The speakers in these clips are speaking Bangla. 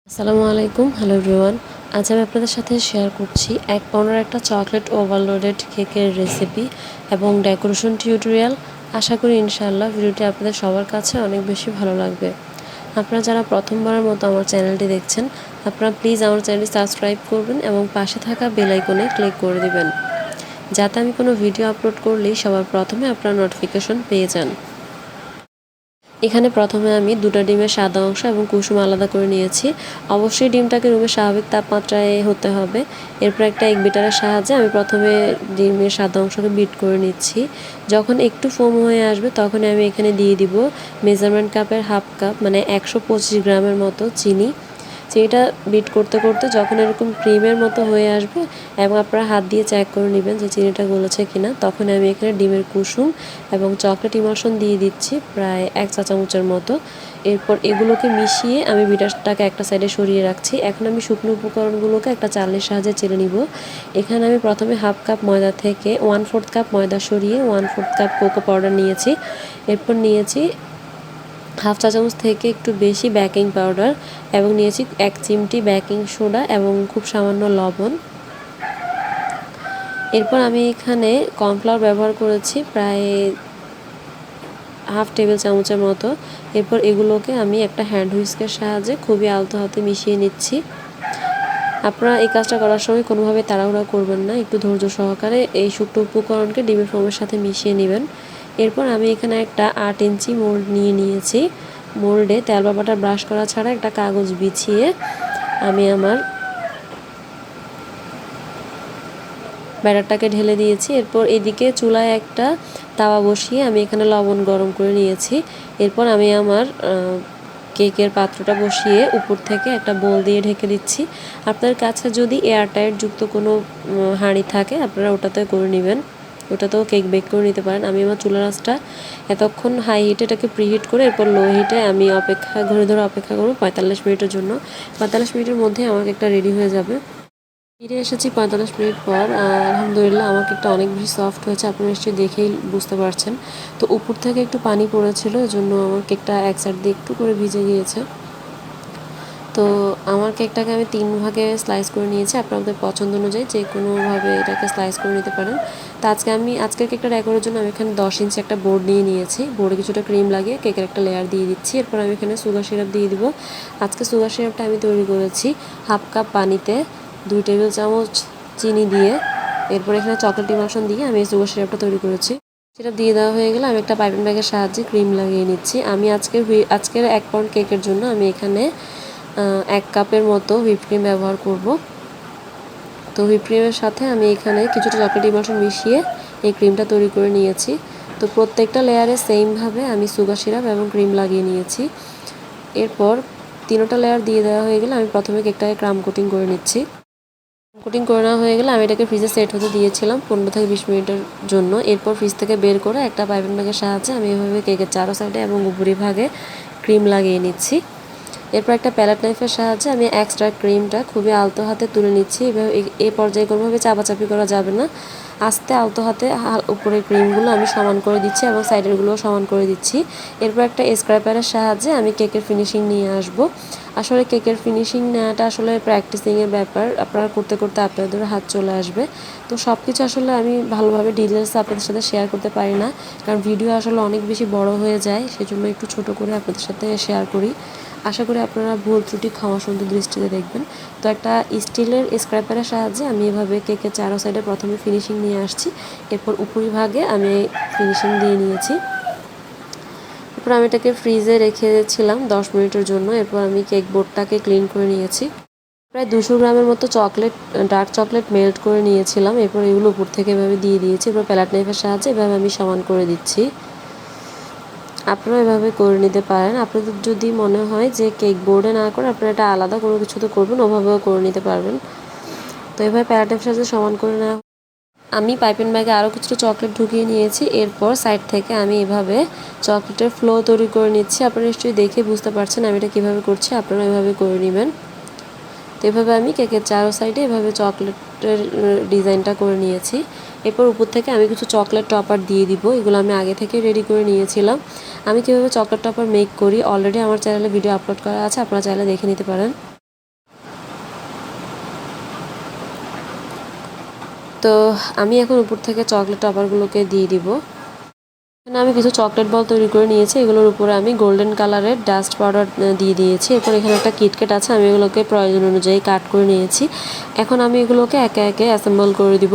আসসালামু আলাইকুম, হ্যালো এভরিওয়ান। আজ আমি আপনাদের সাথে শেয়ার করছি 1 পাউন্ডের একটা চকলেট ওভারলোডেড কেকের রেসিপি এবং ডেকোরেশন টিউটোরিয়াল। আশা করি ইনশাআল্লাহ ভিডিওটি আপনাদের সবার কাছে অনেক বেশি ভালো লাগবে। আপনারা যারা প্রথমবারের মতো আমার চ্যানেলটি দেখছেন, আপনারা প্লিজ আমার চ্যানেলটি সাবস্ক্রাইব করবেন এবং পাশে থাকা বেল আইকনে ক্লিক করে দিবেন, যাতে আমি কোনো ভিডিও আপলোড করলেই সবার প্রথমে আপনারা নোটিফিকেশন পেয়ে যান। এখানে প্রথমে আমি 2টা ডিমের সাদা অংশ এবং কুসুম আলাদা করে নিয়েছি। অবশ্যই ডিমটাকে রুমের স্বাভাবিক তাপমাত্রায় হতে হবে। এরপর একটা এগ বিটারের সাহায্যে আমি প্রথমে ডিমের সাদা অংশকে বিট করে নিচ্ছি। যখন একটু ফোম হয়ে আসবে তখনই আমি এখানে দিয়ে দিব মেজারমেন্ট কাপের হাফ কাপ মানে 125 গ্রামের মতো চিনি। চিনিটা বিট করতে করতে যখন এরকম ক্রিমের মতো হয়ে আসবে এবং আপনারা হাত দিয়ে চেক করে নেবেন যে চিনিটা গলেছে কিনা, তখন আমি এখানে ডিমের কুসুম এবং চকলেট ইমালশন দিয়ে দিচ্ছি প্রায় 1 চা চামচের মতো। এরপর এগুলোকে মিশিয়ে আমি বিটারটাকে একটা সাইডে সরিয়ে রাখছি। এখন আমি শুকনো উপকরণগুলোকে একটা চালনির সাহায্যে চেলে নিব। এখানে আমি প্রথমে হাফ কাপ ময়দা থেকে 1/4 কাপ ময়দা সরিয়ে 1/4 কাপ কোকো পাউডার নিয়েছি। এরপর নিয়েছি হাফ চা চামচ থেকে একটু বেশি বেকিং পাউডার এবং নিয়েছি 1 চিমটি বেকিং সোডা এবং খুব সামান্য লবণ। এরপর আমি এখানে কর্নফ্লাওয়ার ব্যবহার করেছি প্রায় হাফ টেবিল চামচের মতো। এরপর এগুলোকে আমি একটা হ্যান্ড হুইস্কের সাহায্যে খুবই আলতো হাতে মিশিয়ে নিচ্ছি। আপনারা এই কাজটা করার সময় কোনোভাবে তাড়াহুড়া করবেন না, একটু ধৈর্য সহকারে এই শুকনো উপকরণকে ডিমের ফোমের সাথে মিশিয়ে নেবেন। এরপর আমি এখানে একটা 8 ইঞ্চি মোল্ড নিয়েছি। মোল্ডে তেল বা বাটার ব্রাশ করা ছাড়া একটা কাগজ বিছিয়ে আমি আমার ব্যাটারটাকে ঢেলে দিয়েছি। এরপর এদিকে চুলায় একটা তাওয়া বসিয়ে আমি এখানে লবণ গরম করে নিয়েছি। এরপর আমি আমার কেকের পাত্রটা বসিয়ে উপর থেকে একটা বোল দিয়ে ঢেকে দিচ্ছি। আপনার কাছে যদি এয়ারটাইট যুক্ত কোনো হাঁড়ি থাকে আপনারা ওটাতে করে নেবেন, ওটাতেও কেক বেক করে নিতে পারেন। আমি আমার চুলার আঁচটা এতক্ষণ হাই হিটে এটাকে প্রিহিট করে এরপর লো হিটে আমি ঘড়ি ধরে অপেক্ষা করবো 45 মিনিটের জন্য। 45 মিনিটের মধ্যে আমার কেকটা রেডি হয়ে যাবে। ফিরে এসেছি 45 মিনিট পর। আলহামদুলিল্লাহ আমার কেকটা অনেক বেশি সফট হয়েছে, আপনারা নিশ্চয়ই দেখেই বুঝতে পারছেন। তো উপর থেকে একটু পানি পড়েছিল, এজন্য আমার কেকটা এক সাইড দিয়ে একটু করে ভিজে গিয়েছে। তো আমার কেকটাকে আমি 3 ভাগে স্লাইস করে নিয়েছি। আপনাদের পছন্দ অনুযায়ী যে কোনোভাবে এটাকে স্লাইস করে নিতে পারেন। তো আজকের কেকটা ডেকোরের জন্য আমি এখানে 10 ইঞ্চি একটা বোর্ড নিয়ে নিয়েছি। বোর্ডে কিছুটা ক্রিম লাগিয়ে কেকের একটা লেয়ার দিয়ে দিচ্ছি। এরপর আমি এখানে সুগার সিরাপ দিয়ে দিব। আজকে সুগার সিরাপটা আমি তৈরি করেছি হাফ কাপ পানিতে 2 টেবিল চামচ চিনি দিয়ে। এরপর এখানে চকলেট ইমালশন দিয়ে আমি এই সুগার সিরাপটা তৈরি করেছি। সিরাপ দিয়ে দেওয়া হয়ে গেলে আমি একটা পাইপিং ব্যাগের সাহায্যে ক্রিম লাগিয়ে নিচ্ছি। আমি আজকের 1 পাউন্ড কেকের জন্য আমি এখানে 1 কাপের মতো হুইপ ক্রিম ব্যবহার করব। তো হুইপ ক্রিমের সাথে আমি এখানে কিছুটা চকলেট ইমালশন মিশিয়ে এই ক্রিমটা তৈরি করে নিয়েছি। তো প্রত্যেকটা লেয়ারে সেমভাবে আমি সুগার সিরাপ এবং ক্রিম লাগিয়ে নিয়েছি। এরপর 3টা লেয়ার দিয়ে দেওয়া হয়ে গেলে আমি প্রথমে কেকটাকে ক্রাম কোটিং করে নিচ্ছি। কোটিং করে নেওয়া হয়ে গেলে আমি এটাকে ফ্রিজে সেট হতে দিয়েছিলাম 15 থেকে 20 মিনিটের জন্য। এরপর ফ্রিজ থেকে বের করে একটা পাইপিং ব্যাগের সাহায্যে আমি এভাবে কেকের চারো সাইডে এবং উপরিভাগে ক্রিম লাগিয়ে নিচ্ছি। এরপর একটা প্যালেট নাইফের সাহায্যে আমি এক্সট্রা ক্রিমটা খুবই আলতো হাতে তুলে নিচ্ছি। এভাবে এই পর্যায়ে কোনোভাবে চাপাচাপি করা যাবে না, আস্তে আলতো হাতে উপরের ক্রিমগুলো আমি সমান করে দিচ্ছি এবং সাইডেরগুলোও সমান করে দিচ্ছি। এরপর একটা স্ক্র্যাপারের সাহায্যে আমি কেকের ফিনিশিং নিয়ে আসব। আসলে কেকের ফিনিশিং নেওয়াটা আসলে প্র্যাকটিসিংয়ের ব্যাপার, আপনারা করতে করতে আপনাদের হাত চলে আসবে। তো সব কিছু আসলে আমি ভালোভাবে ডিটেলস আপনাদের সাথে শেয়ার করতে পারি না, কারণ ভিডিও আসলে অনেক বেশি বড় হয়ে যায়, সেজন্য একটু ছোট করে আপনাদের সাথে শেয়ার করি। আশা করি আপনারা ভুল ত্রুটি ক্ষমা সুন্দর দৃষ্টিতে দেখবেন। তো একটা স্টিলের স্ক্র্যাপারের সাহায্যে আমি এভাবে কেকের চারো সাইডে প্রথমে ফিনিশিং নিয়ে আসছি। এরপর উপরিভাগে আমি ফিনিশিং দিয়ে নিয়েছি। এরপর আমি এটাকে ফ্রিজে রেখেছিলাম 10 মিনিটের জন্য। এরপর আমি কেক বোর্ডটাকে ক্লিন করে নিয়েছি। প্রায় 200 গ্রামের মতো ডার্ক চকলেট মেল্ট করে নিয়েছিলাম। এরপর এগুলো উপর থেকে এভাবে দিয়ে দিয়েছি। এরপর প্যালেট নাইফের সাহায্যে এভাবে আমি সমান করে দিচ্ছি। আপনারা এভাবে করে নিতে পারেন। আপনাদের যদি মনে হয় যে কেক বোর্ডে না করে আপনারা এটা আলাদা কোনো কিছুতে করবেন, ওভাবেও করে নিতে পারবেন। তো এভাবে প্যালেট নাইফের সাহায্যে সমান করে নেওয়া। আমি পাইপিং ব্যাগে আরও কিছুটা চকলেট ঢুকিয়ে নিয়েছি। এরপর সাইড থেকে আমি এভাবে চকলেটের ফ্লো তৈরি করে নিচ্ছি। আপনারা নিশ্চয়ই দেখে বুঝতে পারছেন আমি এটা কীভাবে করছি, আপনারা এভাবে করে নেবেন। তো এভাবে আমি কেকের চারো সাইডে এভাবে চকলেটের ডিজাইনটা করে নিয়েছি। এরপর উপর থেকে আমি কিছু চকলেট টপার দিয়ে দিব। এগুলো আমি আগে থেকে রেডি করে নিয়েছিলাম। আমি কীভাবে চকলেট টপার মেক করি অলরেডি আমার চ্যানেলে ভিডিও আপলোড করা আছে, আপনারা চাইলে দেখে নিতে পারেন। তো আমি এখন উপর থেকে চকলেট টপারগুলোকে দিয়ে দিব। এখানে আমি কিছু চকলেট বল তৈরি করে নিয়েছি, এগুলোর উপরে আমি গোল্ডেন কালারের ডাস্ট পাউডার দিয়ে দিয়েছি। এরপর এখানে একটা কিটক্যাট আছে, আমি এগুলোকে প্রয়োজন অনুযায়ী কাট করে নিয়েছি। এখন আমি এগুলোকে একে একে অ্যাসেম্বল করে দিব।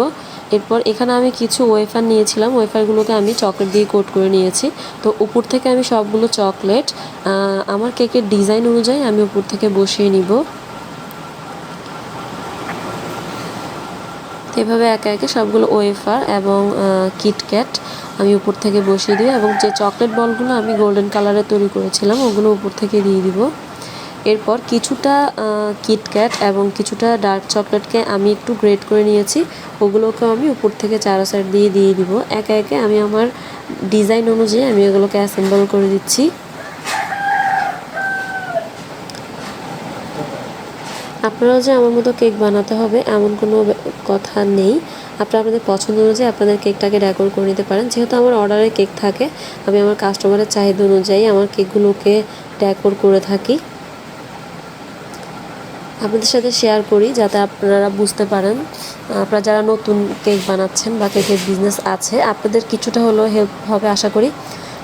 এরপর এখানে আমি কিছু ওয়েফার নিয়েছিলাম, ওয়েফারগুলোকে আমি চকলেট দিয়ে কোট করে নিয়েছি। তো উপর থেকে আমি সবগুলো চকলেট আমার কেকের ডিজাইন অনুযায়ী আমি উপর থেকে বসিয়ে নিব। এভাবে একে একে সবগুলো ওয়েফার এবং কিটক্যাট আমি উপর থেকে বসিয়ে দিই, এবং যে চকলেট বলগুলো আমি গোল্ডেন কালারে তৈরি করেছিলাম ওগুলো উপর থেকে দিয়ে দিব। এরপর কিছুটা কিটক্যাট এবং কিছুটা ডার্ক চকলেটকে আমি একটু গ্রেট করে নিয়েছি, ওগুলোকেও আমি উপর থেকে চারো সাইড দিয়ে দিব। একে একে আমি আমার ডিজাইন অনুযায়ী আমি এগুলোকে অ্যাসেম্বল করে দিচ্ছি। আপনারাও যে আমার মতো কেক বানাতে হবে এমন কোনো কথা নেই, আপনারা আপনাদের পছন্দ অনুযায়ী আপনাদের কেকটাকে ডেকোর করে নিতে পারেন। যেহেতু আমার অর্ডারে কেক থাকে, আমি আমার কাস্টমারের চাহিদা অনুযায়ী আমার কেকগুলোকে ডেকোর করে থাকি। আপনাদের সাথে শেয়ার করি যাতে আপনারা বুঝতে পারেন, আপনারা যারা নতুন কেক বানাচ্ছেন বা কেকের বিজনেস আছে আপনাদের কিছুটা হলেও হেল্প হবে আশা করি।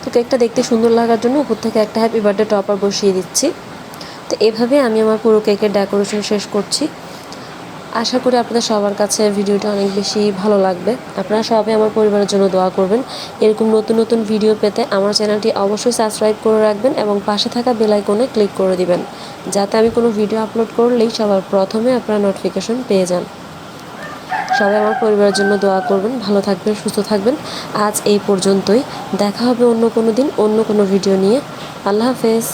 তো কেকটা দেখতে সুন্দর লাগার জন্য উপর থেকে একটা হ্যাপি বার্থডে টপার বসিয়ে দিচ্ছি। তো এভাবে আমি আমার পুরো কেকের ডেকোরেশন শেষ করছি। আশা করি আপনাদের সবার কাছে ভিডিওটা অনেক বেশি ভালো লাগবে। আপনারা সবাই আমার পরিবারের জন্য দোয়া করবেন। এরকম নতুন নতুন ভিডিও পেতে আমার চ্যানেলটি অবশ্যই সাবস্ক্রাইব করে রাখবেন এবং পাশে থাকা বেল আইকনে ক্লিক করে দিবেন, যাতে আমি কোনো ভিডিও আপলোড করলেই সবার প্রথমে আপনারা নোটিফিকেশন পেয়ে যান। সবাই আমার পরিবারের জন্য দোয়া করবেন, ভালো থাকবেন, সুস্থ থাকবেন। আজ এই পর্যন্তই, দেখা হবে অন্য কোনো দিন অন্য কোনো ভিডিও নিয়ে। আল্লাহ হাফেজ।